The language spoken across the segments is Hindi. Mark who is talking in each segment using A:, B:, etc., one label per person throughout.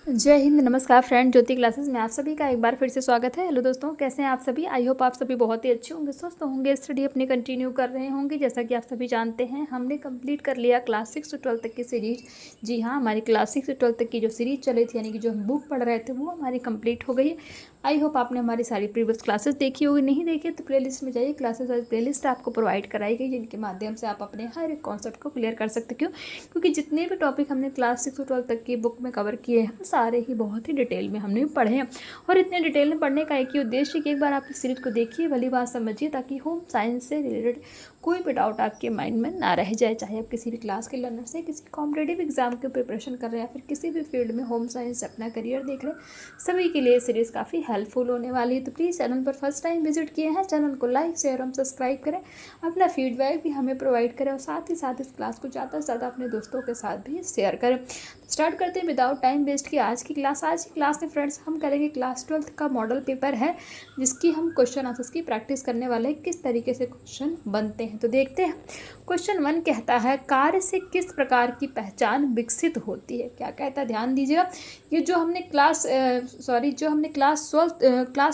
A: जय हिंद। नमस्कार फ्रेंड, ज्योति क्लासेस में आप सभी का एक बार फिर से स्वागत है। हेलो दोस्तों, कैसे हैं आप सभी? आई होप आप सभी बहुत ही अच्छे होंगे, स्वस्थ होंगे, स्टडी अपनी कंटिन्यू कर रहे होंगे। जैसा कि आप सभी जानते हैं, हमने कंप्लीट कर लिया क्लास 6 से 12 तक की सीरीज। जी हाँ, हमारी क्लास 6 से 12 तक की जो सीरीज चली थी, यानी कि जो हम बुक पढ़ रहे थे, वो हमारी कंप्लीट हो गई है। आई होप आपने हमारी सारी प्रीवियस क्लासेस देखी होगी। नहीं देखी तो प्लेलिस्ट में जाइए, क्लासेस और प्लेलिस्ट आपको प्रोवाइड कराई गई, जिनके माध्यम से आप अपने हर एक कॉन्सेप्ट को क्लियर कर सकते। क्यों? क्योंकि जितने भी टॉपिक हमने क्लास 6 से 12 तक की बुक में कवर किए हैं, सारे ही बहुत ही डिटेल में हमने पढ़े हैं। और इतने डिटेल में पढ़ने का एक ही उद्देश्य कि एक बार आप इस सीरीज को देखिए, भली बात समझिए, ताकि होम साइंस से रिलेटेड कोई भी डाउट आपके माइंड में ना रह जाए। चाहे आप किसी भी क्लास के लर्नर से, किसी कॉम्पिटेटिव एग्जाम की प्रिपरेशन कर रहे हैं, या फिर किसी भी फील्ड में होम साइंस से अपना करियर देख रहे हैं, सभी के लिए सीरीज़ काफ़ी हेल्पफुल होने वाली है। तो प्लीज़ चैनल पर फर्स्ट टाइम विजिट किए हैं, चैनल को लाइक शेयर और सब्सक्राइब करें, अपना फीडबैक भी हमें प्रोवाइड करें, और साथ ही साथ इस क्लास को ज़्यादा से ज़्यादा अपने दोस्तों के साथ भी शेयर करें। स्टार्ट करते हैं विदाउट टाइम वेस्ट की आज की क्लास। आज की क्लास में फ्रेंड्स हम करेंगे क्लास 12 का मॉडल पेपर है, जिसकी हम क्वेश्चन आंसर्स की प्रैक्टिस करने वाले हैं, किस तरीके से क्वेश्चन बनते हैं। तो देखते हैं। क्वेश्चन 1 कहता है, कार्य से किस प्रकार की पहचान विकसित होती है? क्या कहता है, ध्यान दीजिएगा। ये जो हमने क्लास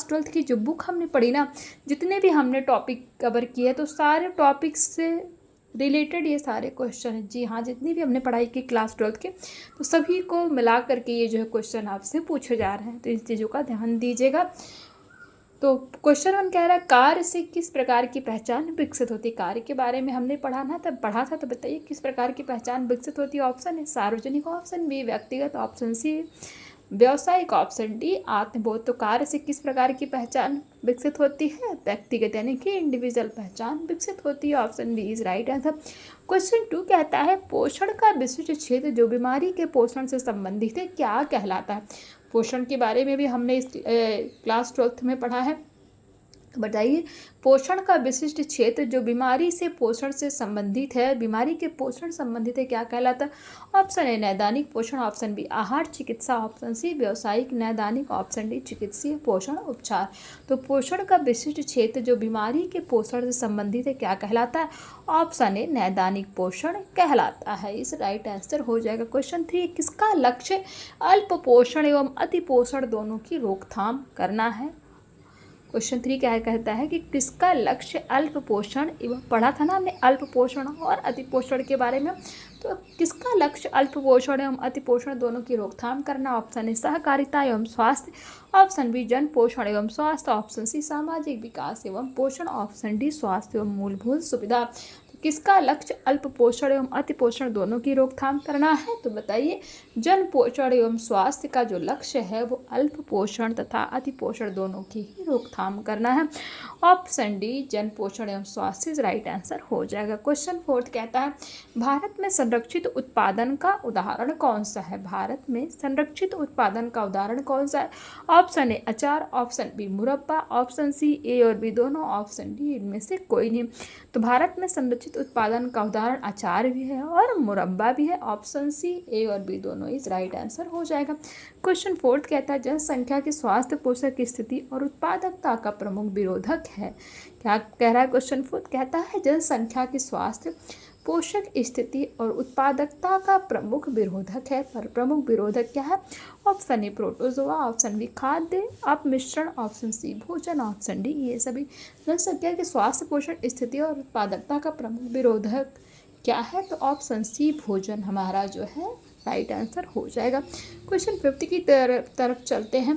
A: 12 की जो बुक हमने पढ़ी ना, जितने भी हमने टॉपिक कवर किए, तो सारे टॉपिक्स से रिलेटेड ये सारे क्वेश्चन हैं। जी हाँ, जितनी भी हमने पढ़ाई की क्लास 12 के, तो सभी को मिला करके ये जो है क्वेश्चन आपसे पूछे जा रहे हैं। तो इन चीज़ों का ध्यान दीजिएगा। तो क्वेश्चन 1 कह रहा है, कार्य से किस प्रकार की पहचान विकसित होती है? कार्य के बारे में हमने पढ़ा था, तो बताइए किस प्रकार की पहचान विकसित होती है। ऑप्शन है सार्वजनिक, ऑप्शन बी व्यक्तिगत, ऑप्शन सी व्यावसायिक, ऑप्शन डी आत्मबोध। तो कार्य से किस प्रकार की पहचान विकसित होती है? व्यक्तिगत, यानी कि इंडिविजुअल पहचान विकसित होती है। Option B is right answer. Question 2 कहता है, पोषण का विशिष्ट क्षेत्र जो बीमारी के पोषण से संबंधित है, क्या कहलाता है? पोषण के बारे में भी हमने इस क्लास 12 में पढ़ा है। तो बताइए, पोषण का विशिष्ट क्षेत्र जो बीमारी से पोषण से संबंधित है, बीमारी के पोषण संबंधित है, क्या कहलाता है? ऑप्शन ए नैदानिक पोषण, ऑप्शन बी आहार चिकित्सा, ऑप्शन सी व्यावसायिक नैदानिक, ऑप्शन डी चिकित्सीय पोषण उपचार। तो पोषण का विशिष्ट क्षेत्र जो बीमारी के पोषण से संबंधित है, क्या कहलाता है? ऑप्शन ए नैदानिक पोषण कहलाता है। इस राइट आंसर हो जाएगा। क्वेश्चन 3, किसका लक्ष्य अल्प पोषण एवं अति पोषण दोनों की रोकथाम करना है? क्वेश्चन 3 क्या कहता है कि किसका लक्ष्य अल्प पोषण एवं, पढ़ा था ना हमने अल्प पोषण और अति पोषण के बारे में, तो किसका लक्ष्य अल्प पोषण एवं अति पोषण दोनों की रोकथाम करना? ऑप्शन ए सहकारिता एवं स्वास्थ्य, ऑप्शन बी जन पोषण एवं स्वास्थ्य, ऑप्शन सी सामाजिक विकास एवं पोषण, ऑप्शन डी स्वास्थ्य एवं मूलभूत सुविधा। किसका लक्ष्य अल्प पोषण एवं अति पोषण दोनों की रोकथाम करना है? तो बताइए, जन पोषण एवं स्वास्थ्य का जो लक्ष्य है, वो अल्प पोषण तथा अति पोषण दोनों की ही रोकथाम करना है। ऑप्शन डी जन पोषण एवं स्वास्थ्य राइट आंसर हो जाएगा। क्वेश्चन 4 कहता है, भारत में संरक्षित उत्पादन का उदाहरण कौन सा है? भारत में संरक्षित उत्पादन का उदाहरण कौन सा है? ऑप्शन ए अचार, ऑप्शन बी मुरब्बा, ऑप्शन सी ए और बी दोनों, ऑप्शन डी इनमें से कोई नहीं। तो भारत में संरक्षित उत्पादन का उदाहरण अचार भी है और मुरब्बा भी है। ऑप्शन सी ए और बी दोनों इस राइट आंसर हो जाएगा। क्वेश्चन 4 कहता है, जनसंख्या की स्वास्थ्य पोषक स्थिति और उत्पादकता का प्रमुख विरोधक है। क्या कह रहा है क्वेश्चन 4? कहता है जनसंख्या की स्वास्थ्य पोषक स्थिति और उत्पादकता का प्रमुख विरोधक है। पर प्रमुख विरोधक क्या है? Option A protozoa, option B खाद्य अपमिश्रण, ऑप्शन सी भोजन, ऑप्शन डी ये सभी। जनसंख्या के स्वास्थ्य पोषण स्थिति और उत्पादकता का प्रमुख विरोधक क्या है? तो ऑप्शन सी भोजन हमारा जो है राइट आंसर हो जाएगा। क्वेश्चन 5 की तरफ चलते हैं।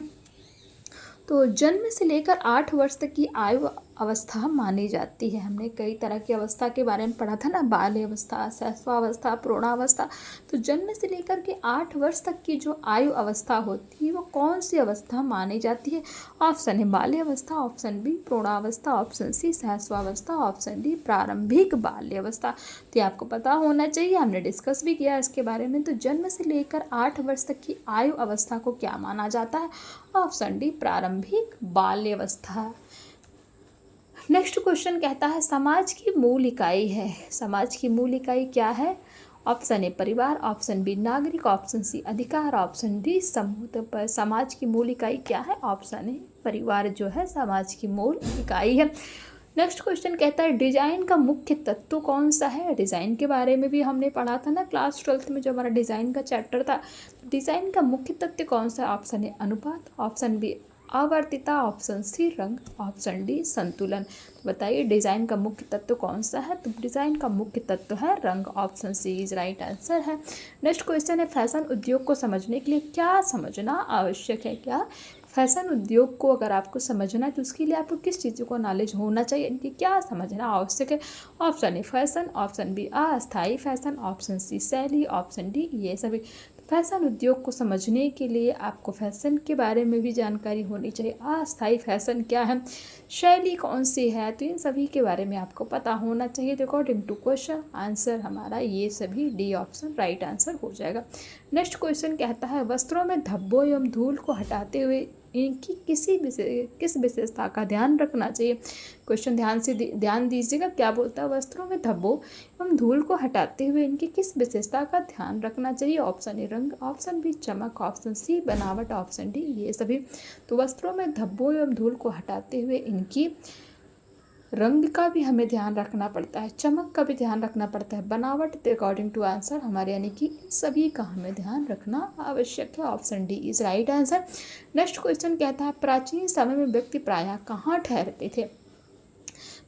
A: तो जन्म से लेकर 8 वर्ष तक की आयु अवस्था मानी जाती है। हमने कई तरह की अवस्था के बारे में पढ़ा था ना, बाल्य अवस्था, शैशवावस्था, प्रौढ़ावस्था। तो जन्म से लेकर के 8 वर्ष तक की जो आयु अवस्था होती है, वो कौन सी अवस्था मानी जाती है? ऑप्शन है बाल्य अवस्था, ऑप्शन बी प्रौढ़ावस्था, ऑप्शन सी शैशवावस्था, ऑप्शन डी प्रारंभिक बाल्य अवस्था। तो आपको पता होना चाहिए, हमने डिस्कस भी किया इसके बारे में। तो जन्म से लेकर 8 वर्ष तक की आयु अवस्था को क्या माना जाता है? ऑप्शन डी प्रारंभिक बाल्य अवस्था। नेक्स्ट क्वेश्चन कहता है, समाज की मूल इकाई है। समाज की मूल इकाई क्या है? ऑप्शन ए परिवार, ऑप्शन बी नागरिक, ऑप्शन सी अधिकार, ऑप्शन डी समूह। तो पर समाज की मूल इकाई क्या है? ऑप्शन ए परिवार जो है समाज की मूल इकाई है। नेक्स्ट क्वेश्चन कहता है डिज़ाइन का मुख्य तत्व कौन सा है। डिज़ाइन के बारे में भी हमने पढ़ा था ना क्लास 12th में, जो हमारा डिज़ाइन का चैप्टर था। डिज़ाइन का मुख्य तत्व कौन सा है? ऑप्शन ए अनुपात, ऑप्शन बी आवर्तिता, ऑप्शन सी रंग, ऑप्शन डी संतुलन। तो बताइए डिज़ाइन का मुख्य तत्व कौन सा है? तो डिज़ाइन का मुख्य तत्व है रंग, option C is right answer है। नेक्स्ट क्वेश्चन है फैशन उद्योग को समझने के लिए क्या समझना आवश्यक है। क्या फैशन उद्योग को अगर आपको समझना है तो उसके लिए आपको किस चीज़ों को नॉलेज होना चाहिए, इनकी क्या समझना आवश्यक है? Option A fashion, option B अस्थायी फैशन, ऑप्शन सी शैली, ऑप्शन डी ये सभी। फैशन उद्योग को समझने के लिए आपको फैशन के बारे में भी जानकारी होनी चाहिए। अस्थायी फैशन क्या है, शैली कौन सी है, तो इन सभी के बारे में आपको पता होना चाहिए। अकॉर्डिंग टू क्वेश्चन आंसर हमारा ये सभी डी ऑप्शन राइट आंसर हो जाएगा। नेक्स्ट क्वेश्चन कहता है वस्त्रों में धब्बों एवं धूल को हटाते हुए इनकी किस विशेषता का ध्यान रखना चाहिए। क्वेश्चन ध्यान दीजिएगा, क्या बोलता है वस्त्रों में धब्बों एवं धूल को हटाते हुए इनकी किस विशेषता का ध्यान रखना चाहिए। ऑप्शन ए रंग, ऑप्शन बी चमक, ऑप्शन सी बनावट, ऑप्शन डी ये सभी। तो वस्त्रों में धब्बों एवं धूल को हटाते हुए इनकी रंग का भी हमें ध्यान रखना पड़ता है, चमक का भी ध्यान रखना पड़ता है, बनावट अकॉर्डिंग टू आंसर हमारे यानी कि इन सभी का हमें ध्यान रखना आवश्यक है। Option D is right answer. Next question कहता है प्राचीन समय में व्यक्ति प्रायः कहाँ ठहरते थे।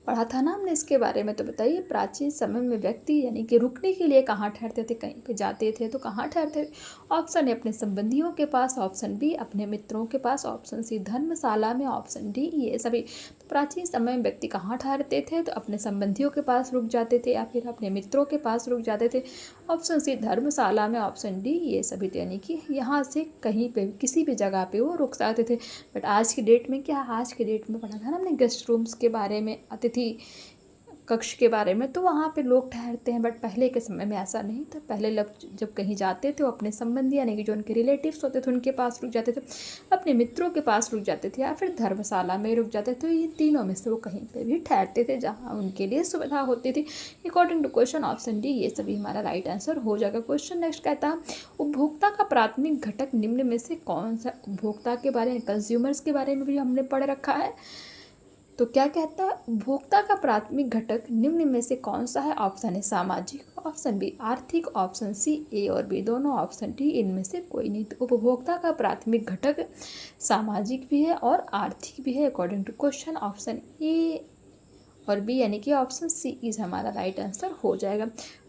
A: पढ़ा था ना हमने इसके बारे में, तो बताइए प्राचीन समय में व्यक्ति यानी कि रुकने के लिए कहाँ ठहरते थे, कहीं पे जाते थे तो कहाँ ठहरते थे। ऑप्शन ए अपने संबंधियों के पास, ऑप्शन बी अपने मित्रों के पास, ऑप्शन सी धर्मशाला में, ऑप्शन डी ये सभी। तो प्राचीन समय में व्यक्ति कहाँ ठहरते थे, तो अपने संबंधियों के पास रुक जाते थे या फिर अपने मित्रों के पास रुक जाते थे। ऑप्शन सी धर्मशाला में, ऑप्शन डी ये सभी। तो यानी कि यहाँ से कहीं पे किसी भी जगह पे वो रुक सकते थे। बट आज की डेट में क्या, आज की डेट में पढ़ा था ना हमने गेस्ट रूम्स के बारे में, अतिथि कक्ष के बारे में, तो वहाँ पे लोग ठहरते हैं। बट पहले के समय में ऐसा नहीं था। पहले लोग जब कहीं जाते थे वो अपने संबंधी यानी कि जो उनके रिलेटिव्स होते थे उनके पास रुक जाते थे, अपने मित्रों के पास रुक जाते थे या फिर धर्मशाला में रुक जाते थे। ये तीनों में से वो कहीं पे भी ठहरते थे जहाँ उनके लिए सुविधा होती थी। According to question option D ये सभी हमारा राइट आंसर हो जाएगा। क्वेश्चन नेक्स्ट कहता है उपभोक्ता का प्राथमिक घटक निम्न में से कौन सा। उपभोक्ता के बारे में, कंज्यूमर्स के बारे में भी हमने पढ़ रखा है। तो क्या कहता है उपभोक्ता का प्राथमिक घटक निम्न में से कौन सा है। ऑप्शन ए सामाजिक, ऑप्शन बी आर्थिक, ऑप्शन सी ए और बी दोनों, ऑप्शन डी इनमें से कोई नहीं। तो उपभोक्ता का प्राथमिक घटक सामाजिक भी है और आर्थिक भी है। According to question option A और बी यानी कि ऑप्शन सी इज हमारा राइट आंसर हो जाएगा।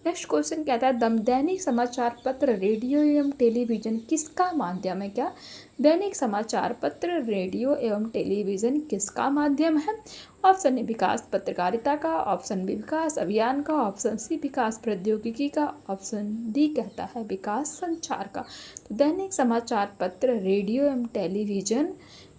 A: नेक्स्ट क्वेश्चन कहता है दैनिक समाचार पत्र, रेडियो एवं टेलीविज़न किसका माध्यम है। क्या दैनिक समाचार पत्र, रेडियो एवं टेलीविज़न किसका माध्यम है। ऑप्शन ए विकास पत्रकारिता का, ऑप्शन बी विकास अभियान का, ऑप्शन सी विकास प्रौद्योगिकी का, ऑप्शन डी कहता है विकास संचार का। तो दैनिक समाचार पत्र, रेडियो एवं टेलीविज़न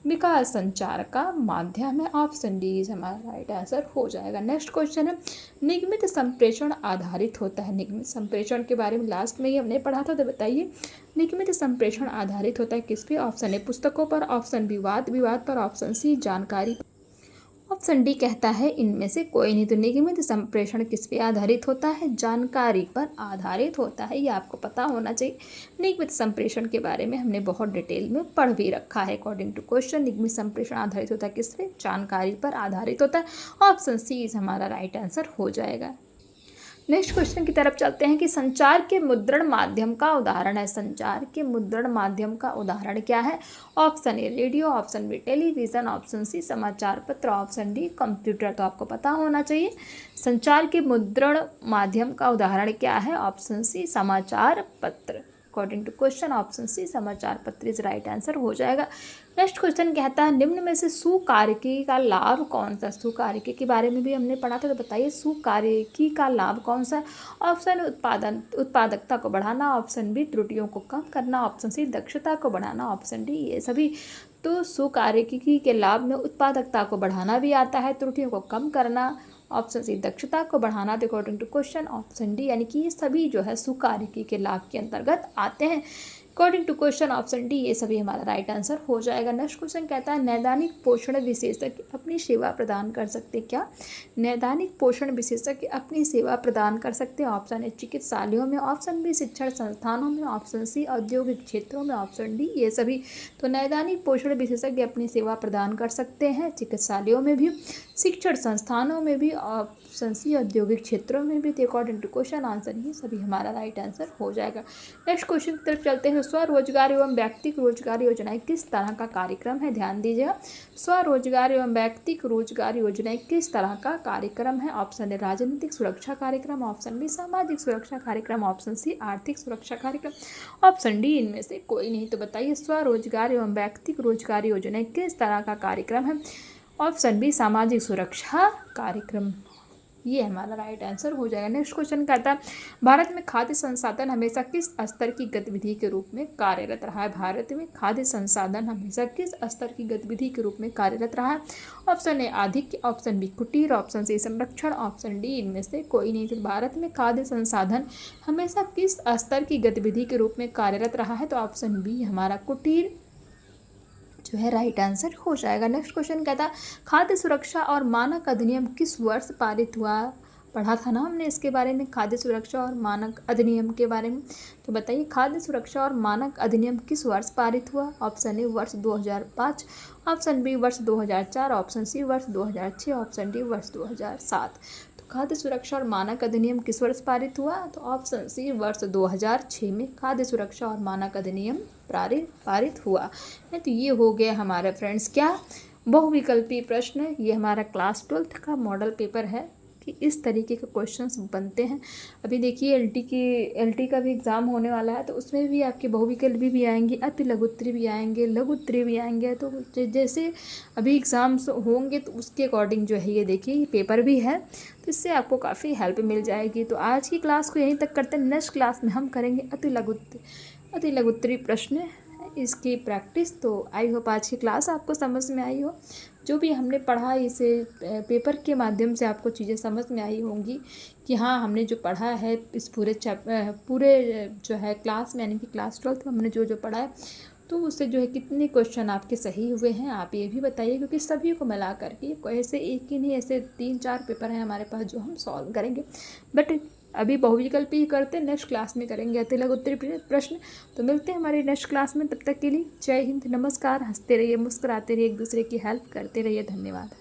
A: विकास संचार का माध्यम है। ऑप्शन डी इज हमारा राइट आंसर हो जाएगा। नेक्स्ट क्वेश्चन है निगमित संप्रेषण आधारित होता है। निगमित संप्रेषण के बारे में लास्ट में ही हमने पढ़ा था, तो बताइए निगमित संप्रेषण आधारित होता है किस पे। ऑप्शन ए पुस्तकों पर, ऑप्शन बी वाद विवाद पर, ऑप्शन सी जानकारी, ऑप्शन डी कहता है इनमें से कोई नहीं। तो निगमित संप्रेषण किस पे आधारित होता है, जानकारी पर आधारित होता है। ये आपको पता होना चाहिए। निगमित संप्रेषण के बारे में हमने बहुत डिटेल में पढ़ भी रखा है। अकॉर्डिंग टू क्वेश्चन निगमित संप्रेषण आधारित होता है किस पे, जानकारी पर आधारित होता है। ऑप्शन सी इज हमारा राइट आंसर हो जाएगा। नेक्स्ट क्वेश्चन की तरफ चलते हैं कि संचार के मुद्रण माध्यम का उदाहरण है। संचार के मुद्रण माध्यम का उदाहरण क्या है। Option A radio, option B television, option C समाचार पत्र, ऑप्शन डी कंप्यूटर। तो आपको पता होना चाहिए संचार के मुद्रण माध्यम का उदाहरण क्या है। ऑप्शन सी समाचार पत्र। According to question option C समाचार पत्र इज राइट आंसर हो जाएगा। नेक्स्ट क्वेश्चन कहता है निम्न में से सुकार्यकी का लाभ कौन सा। सुकार्यकी के बारे में भी हमने पढ़ा था, तो बताइए सुकार्यकी का लाभ कौन सा है। ऑप्शन उत्पादकता को बढ़ाना, ऑप्शन बी त्रुटियों को कम करना, ऑप्शन सी दक्षता को बढ़ाना, ऑप्शन डी ये सभी। तो सुकार्यकी के लाभ में उत्पादकता को बढ़ाना भी आता है, त्रुटियों को कम करना, ऑप्शन सी दक्षता को बढ़ाना। According to question option D यानी कि ये सभी जो है सुकार्यकी के लाभ के अंतर्गत आते हैं। According to question option D ये सभी हमारा राइट आंसर हो जाएगा। नेक्स्ट क्वेश्चन कहता है नैदानिक पोषण विशेषज्ञ अपनी सेवा प्रदान कर सकते हैं क्या? नैदानिक पोषण विशेषज्ञ अपनी सेवा प्रदान कर सकते हैं। ऑप्शन ए चिकित्सालयों में, ऑप्शन बी शिक्षण संस्थानों में, ऑप्शन सी औद्योगिक क्षेत्रों में, ऑप्शन डी ये सभी। तो नैदानिक पोषण विशेषज्ञ अपनी सेवा प्रदान कर सकते हैं चिकित्सालयों में भी, शिक्षण संस्थानों में भी, ऑप्शन सी औद्योगिक क्षेत्रों में भी। तो अकॉर्डिंग टू क्वेश्चन आंसर ये सभी हमारा राइट आंसर हो जाएगा। नेक्स्ट क्वेश्चन की तरफ चलते हैं। स्वरोजगार एवं व्यक्तिगत रोजगार योजनाएं किस तरह का कार्यक्रम है? ध्यान दीजिएगा, स्वरोजगार एवं व्यक्तिगत रोजगार योजनाएं किस तरह का कार्यक्रम है? ऑप्शन ए राजनीतिक सुरक्षा कार्यक्रम, ऑप्शन बी सामाजिक सुरक्षा कार्यक्रम, ऑप्शन सी आर्थिक सुरक्षा कार्यक्रम, ऑप्शन डी इनमें से कोई नहीं। तो बताइए स्वरोजगार एवं व्यक्तिगत रोजगार योजनाएं किस तरह का कार्यक्रम है? ऑप्शन बी सामाजिक सुरक्षा कार्यक्रम, ये हमारा राइट आंसर हो जाएगा। नेक्स्ट क्वेश्चन कहता है भारत में खाद्य संसाधन हमेशा किस स्तर की गतिविधि के रूप में कार्यरत रहा है? भारत में खाद्य संसाधन हमेशा किस स्तर की गतिविधि के रूप में कार्यरत रहा है? ऑप्शन ए आधिक्य, ऑप्शन बी कुटीर, ऑप्शन सी संरक्षण, ऑप्शन डी इनमें से कोई नहीं। तो भारत में खाद्य संसाधन हमेशा किस स्तर की गतिविधि के रूप में कार्यरत रहा है? तो ऑप्शन बी हमारा कुटीर जो है राइट आंसर हो जाएगा। नेक्स्ट क्वेश्चन कहता है खाद्य सुरक्षा और मानक अधिनियम किस वर्ष पारित हुआ? पढ़ा था ना हमने इसके बारे में, खाद्य सुरक्षा और मानक अधिनियम के बारे में। तो बताइए खाद्य सुरक्षा और मानक अधिनियम किस वर्ष पारित हुआ? ऑप्शन ए वर्ष 2005, ऑप्शन बी वर्ष 2004, ऑप्शन सी वर्ष 2006, ऑप्शन डी वर्ष 2007। खाद्य सुरक्षा और मानक अधिनियम किस वर्ष पारित हुआ? तो ऑप्शन सी वर्ष 2006 में खाद्य सुरक्षा और मानक अधिनियम पारित हुआ है। तो ये हो गया हमारा फ्रेंड्स क्या बहुविकल्पी प्रश्न। ये हमारा क्लास 12th का मॉडल पेपर है कि इस तरीके के क्वेश्चंस बनते हैं। अभी देखिए एलटी का भी एग्ज़ाम होने वाला है, तो उसमें भी आपके बहुविकल्पी भी आएंगे, अति लघुत्तरी भी आएंगे, लघुत्तरी भी आएंगे। तो जैसे अभी एग्ज़ाम्स होंगे तो उसके अकॉर्डिंग जो है ये देखिए ये पेपर भी है, तो इससे आपको काफ़ी हेल्प मिल जाएगी। तो आज की क्लास को यहीं तक करते हैं। नेक्स्ट क्लास में हम करेंगे अति लघुत्तरी प्रश्न, इसकी प्रैक्टिस। तो आई होप आज की क्लास आपको समझ में आई हो। जो भी हमने पढ़ा इसे पेपर के माध्यम से आपको चीज़ें समझ में आई होंगी कि हाँ हमने जो पढ़ा है इस पूरे जो है क्लास में, यानी कि क्लास 12th में हमने जो पढ़ा है, तो उससे जो है कितने क्वेश्चन आपके सही हुए हैं आप ये भी बताइए, क्योंकि सभी को मिला करके ऐसे एक ही नहीं, ऐसे 3-4 पेपर हैं हमारे पास जो हम सॉल्व करेंगे। बट अभी बहुविकल्पी ही करते हैं, नेक्स्ट क्लास में करेंगे अति लघुत्तरी प्रश्न। तो मिलते हैं हमारी नेक्स्ट क्लास में, तब तक के लिए जय हिंद, नमस्कार। हंसते रहिए, मुस्कुराते रहिए, एक दूसरे की हेल्प करते रहिए। धन्यवाद।